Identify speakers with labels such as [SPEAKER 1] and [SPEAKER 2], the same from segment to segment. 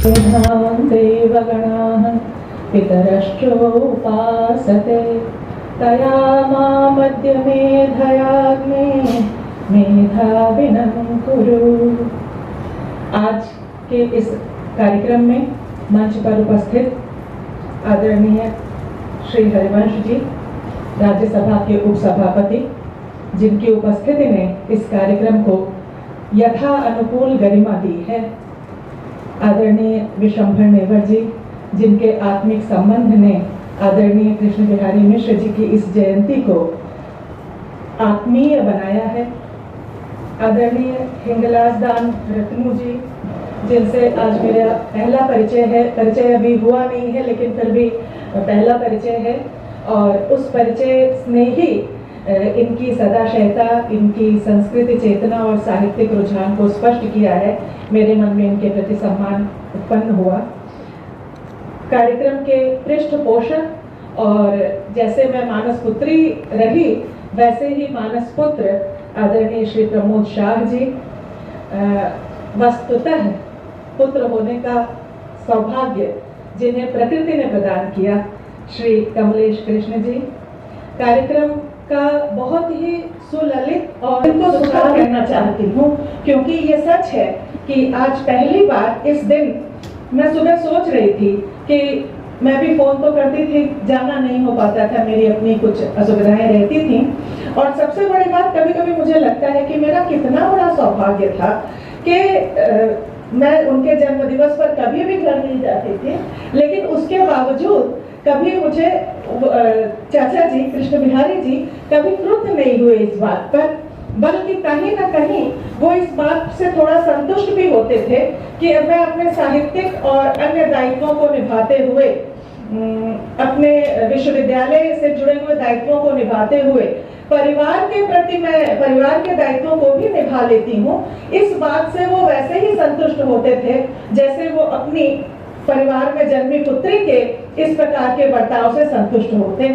[SPEAKER 1] देवगणाः पितरश्चोपासते तया मामद्य मेधयाग्ने मेधाविनं कुरु। आज के इस कार्यक्रम में मंच पर उपस्थित आदरणीय श्री हरिवंश जी, राज्यसभा के उपसभापति, जिनकी उपस्थिति ने इस कार्यक्रम को यथा अनुकूल गरिमा दी है, आदरणीय विशंभर नेवर जी, जिनके आत्मिक संबंध ने आदरणीय कृष्ण बिहारी मिश्र जी की इस जयंती को आत्मीय बनाया है, आदरणीय हिंगलाज दान रत्नू जी, जिनसे आज मेरा पहला परिचय है, परिचय अभी हुआ नहीं है लेकिन फिर भी पहला परिचय है, और उस परिचय ने ही इनकी सदाशयता, इनकी संस्कृति चेतना और साहित्यिक रुझान को स्पष्ट किया है। मेरे मन में इनके प्रति सम्मान उत्पन्न हुआ। कार्यक्रम के पृष्ठपोषक, और जैसे मैं मानस पुत्री रही वैसे ही मानस पुत्र आदरणीय श्री प्रमोद शाह जी, वस्तुतः पुत्र होने का सौभाग्य जिन्हें प्रकृति ने प्रदान किया, श्री कमलेश कृष्ण जी, कार्यक्रम का बहुत ही सुललित और इनको सुधार करना चाहती हूँ, क्योंकि ये सच है कि आज पहली बार इस दिन मैं सुबह सोच रही थी कि मैं भी फोन तो करती थी, जाना नहीं हो पाता था, मेरी अपनी कुछ असुविधाएं रहती थी, और सबसे बड़ी बात कभी कभी मुझे लगता है कि मेरा कितना बड़ा सौभाग्य था कि मैं उनके जन्म दिवस पर कभी भी घर नहीं जाती थी, लेकिन उसके बावजूद कभी मुझे चाचा जी कृष्ण बिहारी जी कभी क्रुद्ध नहीं हुए इस बात पर, बल्कि कहीं ना कहीं वो इस बात से थोड़ा संतुष्ट भी होते थे कि मैं अपने साहित्यिक और अन्य दायित्वों को निभाते हुए, अपने विश्वविद्यालय से जुड़े हुए दायित्वों को निभाते हुए परिवार के प्रति मैं परिवार के दायित्वों को भी निभा लेती हूँ। इस बात से वो वैसे ही संतुष्ट होते थे जैसे वो अपनी परिवार में जन्मी पुत्री के इस प्रकार के बर्ताव से संतुष्ट होते।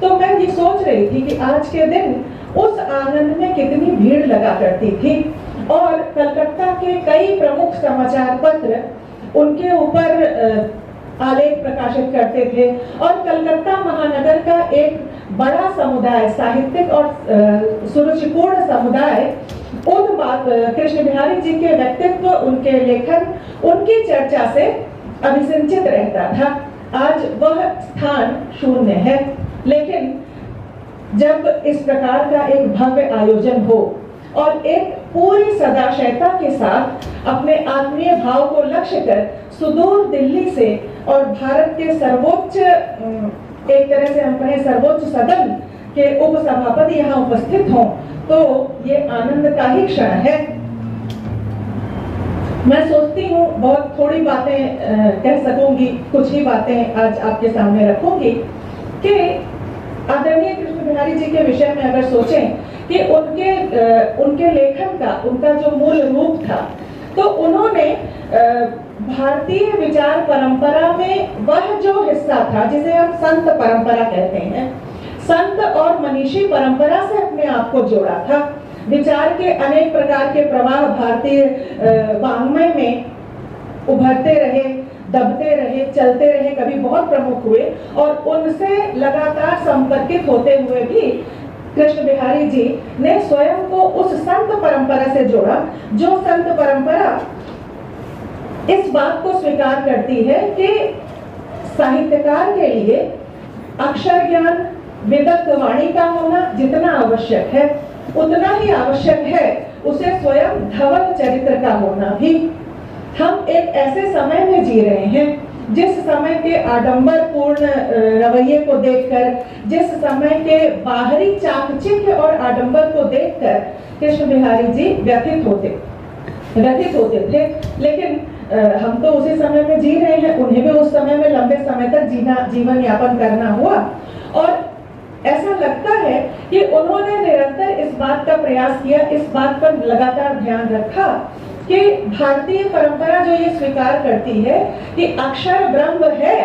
[SPEAKER 1] तो मैं ये सोच रही थी कि आज के दिन उस आनंद में कितनी भीड़ लगा करती थी, और कलकत्ता के कई प्रमुख समाचार पत्र उनके ऊपर आलेख प्रकाशित करते थे, और कलकत्ता महानगर का एक बड़ा समुदाय, साहित्यिक और सुरुचिपूर्ण समुदाय उन कृष्ण बिहारी जी के व्यक्तित्व, उनके लेखन, उनकी चर्चा से अभिसिंचित रहता था। आज वह स्थान शून्य है, लेकिन जब इस प्रकार का एक भव्य आयोजन हो और एक पूरी सदाशयता के साथ अपने आत्मीय भाव को लक्ष्य कर सुदूर दिल्ली से और भारत के सर्वोच्च, एक तरह से हम कहें सर्वोच्च सदन के उपसभापति यहाँ उपस्थित हों, तो ये आनंद का ही क्षण है। मैं सोचती हूँ बहुत थोड़ी बातें कह सकूंगी, कुछ ही बातें आज आपके सामने रखूंगी कि आदरणीय कृष्ण बिहारी जी के विषय में अगर सोचें कि उनके लेखन का, उनका जो मूल रूप था, तो उन्होंने भारतीय विचार परंपरा में वह जो हिस्सा था जिसे हम संत परंपरा कहते हैं, संत और मनीषी परंपरा से अपने आप को जोड़ा था। विचार के अनेक प्रकार के प्रवाह भारतीय वाङ्मय में उभरते रहे, दबते रहे, चलते रहे, कभी बहुत प्रमुख हुए, और उनसे लगातार संपर्कित होते हुए भी कृष्ण बिहारी जी ने स्वयं को उस संत परंपरा से जोड़ा, जो संत परंपरा इस बात को स्वीकार करती है कि साहित्यकार के लिए अक्षर ज्ञान, विदग्ध वाणी का होना जितना आवश्यक है, उतना ही आवश्यक है उसे स्वयं धवल चरित्र का होना भी। हम एक ऐसे समय में जी रहे हैं जिस समय के आडंबरपूर्ण रवैये को देखकर, जिस समय के बाहरी चाकचक्य और आडंबर को देखकर कृष्ण बिहारी जी व्यथित होते थे, लेकिन हम तो उसी समय में जी रहे हैं, उन्हें भी उस समय में लंबे समय तक जीवन यापन करना हुआ, और ऐसा लगता है कि उन्होंने निरंतर इस बात का प्रयास किया, इस बात पर लगातार ध्यान रखा कि भारतीय परंपरा जो ये स्वीकार करती है कि अक्षर ब्रह्म है,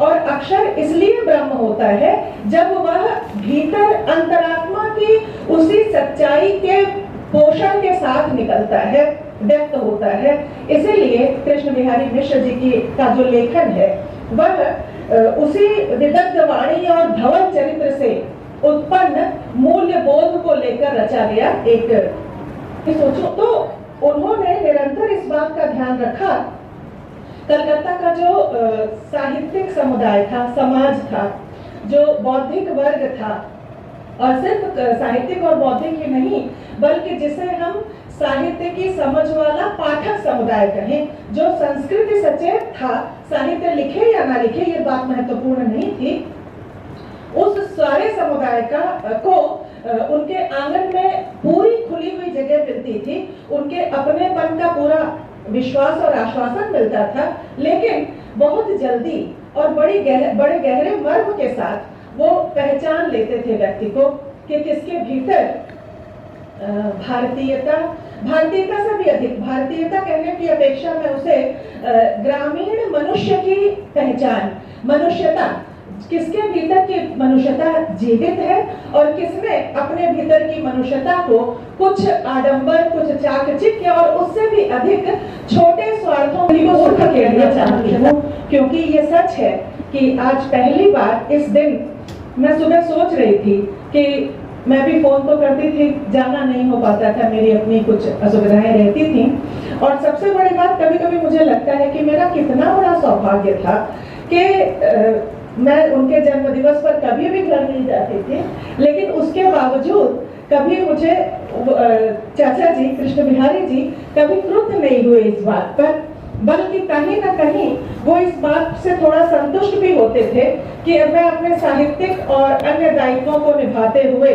[SPEAKER 1] और अक्षर इसलिए ब्रह्म होता है जब वह भीतर अंतरात्मा की उसी सच्चाई के पोषण के साथ निकलता है, व्यक्त होता है। इसीलिए कृष्ण बिहारी मिश्र जी की का जो लेखन है वह उसी विदग्ध वाणी और धवल चरित्र से उत्पन्न मूल्य बोध को लेकर रचा गया एक सोचो तो उन्होंने निरंतर इस बात का ध्यान रखा, कलकत्ता का जो साहित्यिक समुदाय था, समाज था, जो बौद्धिक वर्ग था, और सिर्फ साहित्यिक और बौद्धिक ही नहीं बल्कि जिसे हम साहित्य की समझ वाला पाठक समुदाय कहें, जो संस्कृति सचेत था, साहित्य लिखे या ना लिखे ये बात महत्वपूर्ण नहीं थी, उस सारे समुदाय को उनके आंगन में पूरी खुली हुई जगह मिलती थी, उनके अपनेपन का पूरा विश्वास और आश्वासन मिलता था। लेकिन बहुत जल्दी और बड़े गहरे मर्म के साथ वो पहचान लेते थे व्यक्ति को कि किसके भीतर भारतीयता से भी अधिक, भारतीयता कहने की अपेक्षा में उसे ग्रामीण मनुष्य की पहचान, मनुष्यता, किसके भीतर की मनुष्यता जीवित है और किसने अपने भीतर की मनुष्यता को कुछ आडंबर, कुछ चाकचिक्य और उससे भी अधिक छोटे स्वार्थों को खेलना चाहती हूँ। क्योंकि ये सच है कि आज पहली बार इस दिन मैं सुबह सोच रही थी कि मैं भी फोन तो करती थी, जाना नहीं हो पाता था, मेरी अपनी कुछ असुविधाएं रहती थी। और सबसे बड़ी बात, कभी कभी मुझे लगता है कि मेरा कितना बड़ा सौभाग्य था कि मैं उनके जन्म दिवस पर कभी भी घर नहीं जाती थी, लेकिन उसके बावजूद कभी मुझे चाचा जी, कृष्ण बिहारी जी कभी क्रुद्ध नहीं हुए इस बात पर, बल्कि कहीं ना कहीं वो इस बात से थोड़ा संतुष्ट भी होते थे कि मैं अपने साहित्यिक और अन्य दायित्वों को निभाते हुए,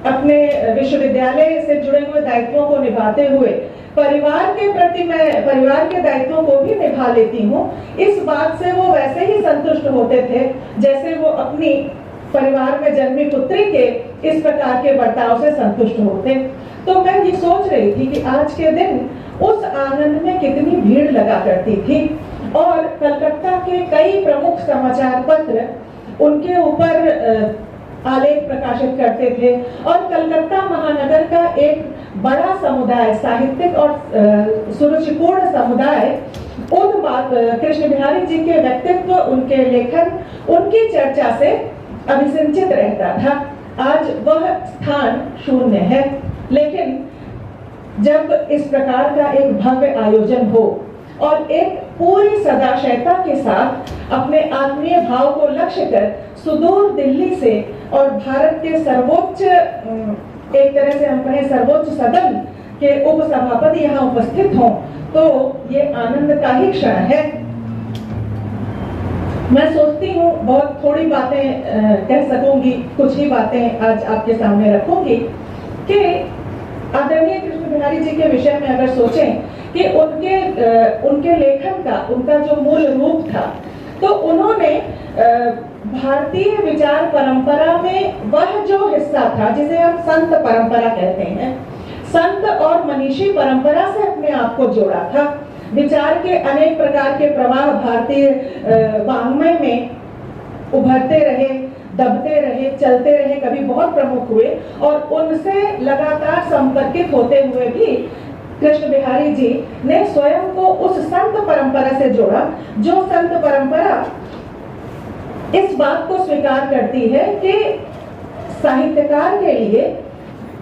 [SPEAKER 1] अपने विश्वविद्यालय से जुड़े हुए दायित्वों को निभाते हुए परिवार के प्रति मैं परिवार के दायित्वों को भी निभा लेती हूँ। इस बात से वो वैसे ही संतुष्ट होते थे जैसे वो अपनी परिवार में जन्मी पुत्री के इस प्रकार के बर्ताव से संतुष्ट होते। तो मैं ये सोच रही थी कि आज के दिन उस आंगन में कितनी भीड़ लगा करती थी और कलकत्ता के कई प्रमुख समाचार पत्र उनके ऊपर आलेख प्रकाशित करते थे और कलकत्ता महानगर का एक बड़ा समुदाय, साहित्यिक और सुरुचिपूर्ण समुदाय उन कृष्ण बिहारी जी के व्यक्तित्व, उनके लेखन, उनकी चर्चा से अभिसिंचित रहता था। आज वह स्थान शून्य है, लेकिन जब इस प्रकार का एक भव्य आयोजन हो और एक पूरी सदाशयता के साथ अपने आत्मीय भाव को लक्ष्य कर सुदूर दिल्ली से और भारत के सर्वोच्च, एक तरह से हम कहें सर्वोच्च सदन के उपसभापति यहाँ उपस्थित हों, तो ये आनंद का ही क्षण है। मैं सोचती हूँ बहुत थोड़ी बातें कह सकूंगी, कुछ ही बातें आज आपके सामने रखूंगी कि आदरणीय कृष्ण बिहारी जी के विषय में अगर सोचें कि उनके लेखन का, उनका जो मूल रूप था, तो उन्होंने भारतीय विचार परंपरा में वह जो हिस्सा था जिसे हम संत परंपरा कहते हैं, संत और मनीषी परंपरा से अपने आप को जोड़ा था। विचार के अनेक प्रकार के प्रवाह भारतीय वाङ्मय में उभरते रहे, दबते रहे, चलते रहे, कभी बहुत प्रमुख हुए और उनसे लगातार संपर्कित होते हुए भी कृष्ण बिहारी जी ने स्वयं को उस संत परंपरा से जोड़ा, जो संत परंपरा इस बात को स्वीकार करती है कि साहित्यकार के लिए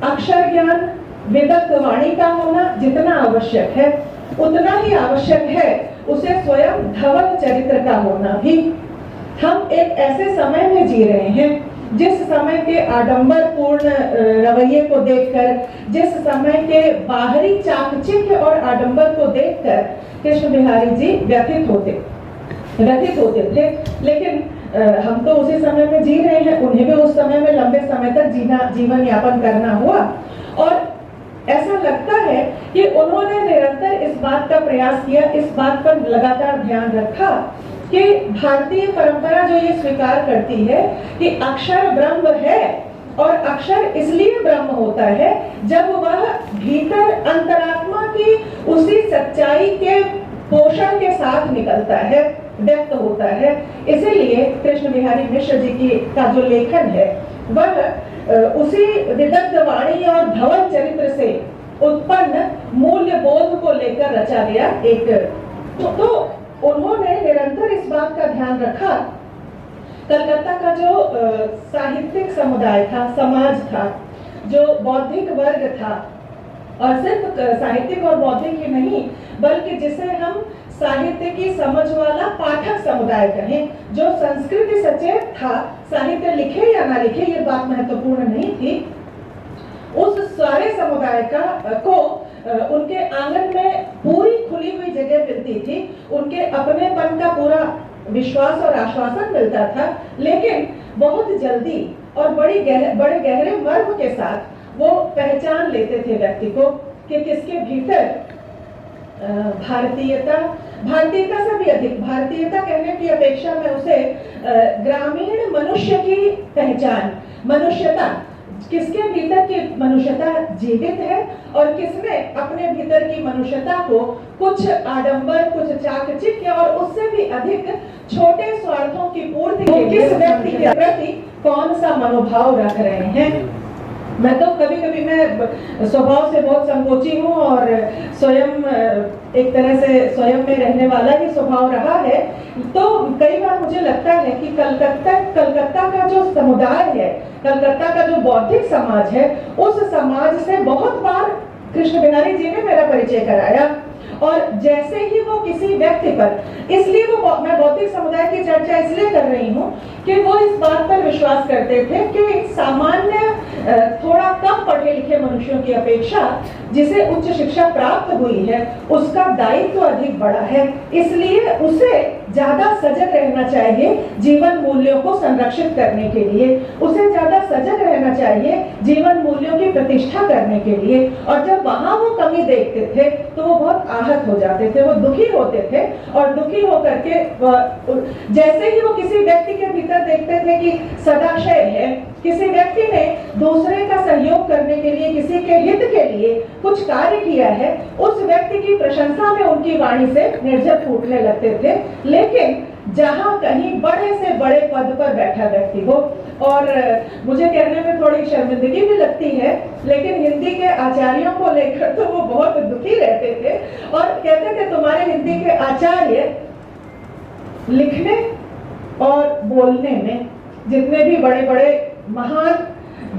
[SPEAKER 1] अक्षर ज्ञान, विदग्ध वाणी का होना जितना आवश्यक है, उतना ही आवश्यक है उसे स्वयं धवल चरित्र का होना भी। हम एक ऐसे समय में जी रहे हैं जिस समय के आडंबरपूर्ण रवैये को देखकर, जिस समय के बाहरी चाकचिक्य और आडंबर को देखकर कृष्ण बिहारी जी व्यथित होते थे, लेकिन हम तो उसी समय में जी रहे हैं, उन्हें भी उस समय में लंबे समय तक जीवन यापन करना हुआ और ऐसा लगता है कि उन्होंने निरंतर इस बात का प्रयास किया, इस बात पर लगातार ध्यान रखा कि भारतीय परंपरा जो ये स्वीकार करती है कि अक्षर ब्रह्म है और अक्षर इसलिए ब्रह्म होता है जब वह भीतर अंतरात्मा की उसी सच्चाई के पोषण के साथ निकलता है, व्यक्त होता है। इसीलिए कृष्ण बिहारी मिश्र जी का जो लेखन है वह उसी विदग्ध वाणी और धवल चरित्र उत्पन्न मूल्य बोध को लेकर रचा गया एक तो उन्होंने निरंतर इस बात का ध्यान रखा। कलकत्ता का जो साहित्यिक समुदाय था, समाज था, जो बौद्धिक वर्ग था, और सिर्फ साहित्यिक और बौद्धिक ही नहीं बल्कि जिसे हम साहित्य की समझ वाला पाठक समुदाय कहें, जो संस्कृति सचेत था, साहित्य लिखे या ना लिखे ये बात महत्वपूर्ण नहीं थी, उस सारे समुदाय को उनके आंगन में पूरी खुली हुई जगह मिलती थी, उनके अपनेपन का पूरा विश्वास और आश्वासन मिलता था। लेकिन बहुत जल्दी और बड़े गहरे मर्म के साथ वो पहचान लेते थे व्यक्ति को कि किसके भीतर भारतीयता से भी अधिक, भारतीयता कहने की अपेक्षा में उसे ग्रामीण मनुष्य की पहचान, मनुष्यता, किसके भीतर की मनुष्यता जीवित है और किसने अपने भीतर की मनुष्यता को कुछ आडंबर, कुछ चाकचिक्य और उससे भी अधिक छोटे स्वार्थों की पूर्ति के लिए किस व्यक्ति के प्रति कौन सा मनोभाव रख रहे हैं। मैं तो कभी-कभी मैं स्वभाव से बहुत संकोची हूँ और स्वयं एक तरह से स्वयं में रहने वाला ही स्वभाव रहा है, तो कई बार मुझे लगता है कि कलकत्ता का जो समुदाय है, कलकत्ता का जो बौद्धिक समाज है, उस समाज से बहुत बार कृष्ण बिहारी जी ने मेरा परिचय कराया। और जैसे ही वो किसी व्यक्ति पर, इसलिए मैं बौद्धिक समुदाय की चर्चा इसलिए कर रही हूँ कि वो इस बात पर विश्वास करते थे कि सामान्य थोड़ा कम पढ़े लिखे मनुष्यों की अपेक्षा जिसे उच्च शिक्षा प्राप्त हुई है उसका दायित्व अधिक बड़ा है, इसलिए उसे ज्यादा सजग रहना चाहिए जीवन मूल्यों को संरक्षित करने के लिए, उसे ज्यादा सजग रहना चाहिए जीवन मूल्यों की प्रतिष्ठा करने के लिए। और जब वहां वो कमी देखते थे तो वो बहुत आहत हो जाते थे, वो दुखी होते थे और दुखी होकर के जैसे ही वो किसी व्यक्ति के भीतर देखते थे कि सदाशय है, किसी व्यक्ति ने दूसरे का सहयोग करने के लिए, किसी के हित के लिए कुछ कार्य किया है, उस व्यक्ति की प्रशंसा में उनकी वाणी से निर्झर फूटने लगते थे। लेकिन जहां कहीं बड़े से बड़े पद पर बैठा व्यक्ति हो, और मुझे कहने में थोड़ी शर्मिंदगी भी लगती है, लेकिन हिंदी के आचार्यों को लेकर तो वो बहुत दुखी रहते थे और कहते थे तुम्हारे हिंदी के आचार्य लिखने और बोलने में जितने भी बड़े बड़े महान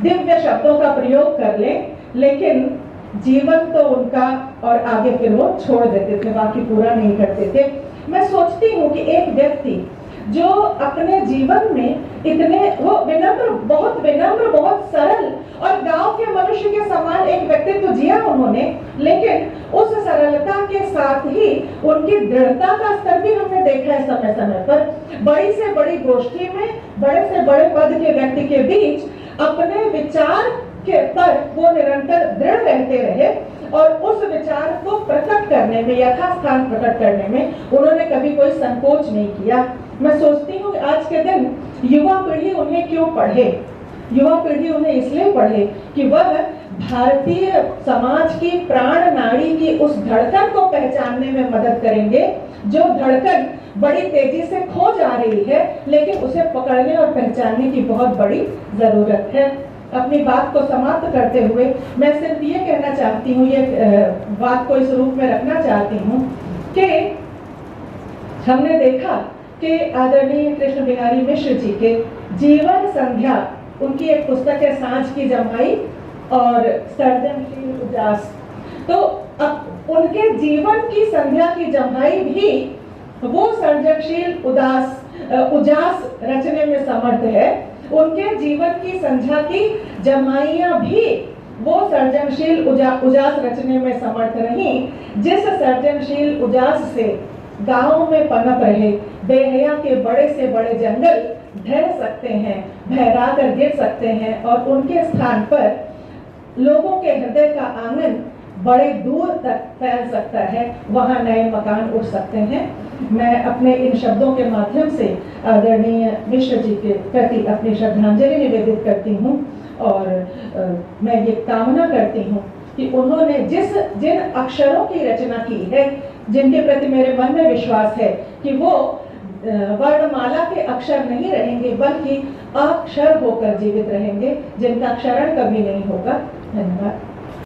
[SPEAKER 1] दिव्य शब्दों का प्रयोग कर लें, लेकिन जीवन तो उनका और आगे फिर वो छोड़ देते थे, बाकी पूरा नहीं करते थे। मैं सोचती हूँ कि एक व्यक्ति जो अपने जीवन में इतने वो विनम्र, बहुत सरल और गांव के मनुष्य के समान एक व्यक्तित्व जिया उन्होंने, लेकिन उस सरलता के साथ ही उनकी दृढ़ता का स्तर भी हमने देखा है समय समय पर। बड़ी से बड़ी गोष्ठी में बड़े से बड़े पद के व्यक्ति के बीच अपने विचार के पर वो निरंतर दृढ़ रहते रहे और उस विचार को प्रकट करने में, यथास्थान प्रकट करने में उन्होंने कभी कोई संकोच नहीं किया। मैं सोचती हूँ कि आज के दिन युवा पीढ़ी उन्हें क्यों पढ़े, युवा पीढ़ी उन्हें इसलिए पढ़े कि वह भारतीय समाज की प्राण नाड़ी की उस धड़कन को पहचानने में मदद करेंगे, जो धड़कन बड़ी तेजी से खो जा रही है, लेकिन उसे पकड़ने और पहचानने की बहुत बड़ी जरूरत है। अपनी बात को समाप्त करते हुए मैं सिर्फ ये कहना चाहती हूँ, ये बात को इस रूप में रखना चाहती हूँ कि हमने देखा कि आदरणीय कृष्ण बिहारी मिश्र जी के जीवन संध्या, उनकी एक पुस्तक है सांझ की जमाई और सर्जनशील उजास, तो अब उनके जीवन की संध्या की जमाई भी वो सर्जनशील उजास रचने में समर्थ है, उनके जीवन की संध्या की जमाइयां भी वो सर्जनशील उजास रचने में समर्थ रही, जिस सर्जनशील उजास से गांव में पनप रहे बेहया के बड़े से बड़े जंगल ढह सकते हैं, बहरा कर गिर सकते हैं और उनके स्थान पर लोगों के हृदय का आंगन बड़े दूर तक फैल सकता है, वहां नए मकान उठ सकते हैं। मैं अपने इन शब्दों के माध्यम से आदरणीय मिश्र जी के प्रति अपनी श्रद्धांजलि निवेदित करती हूँ और मैं ये कामना करती हूँ कि उन्होंने जिन अक्षरों की रचना की है, जिनके प्रति मेरे मन में विश्वास है कि वो वर्णमाला के अक्षर नहीं रहेंगे बल्कि अक्षर होकर जीवित रहेंगे, जिनका क्षरण कभी नहीं होगा। धन्यवाद।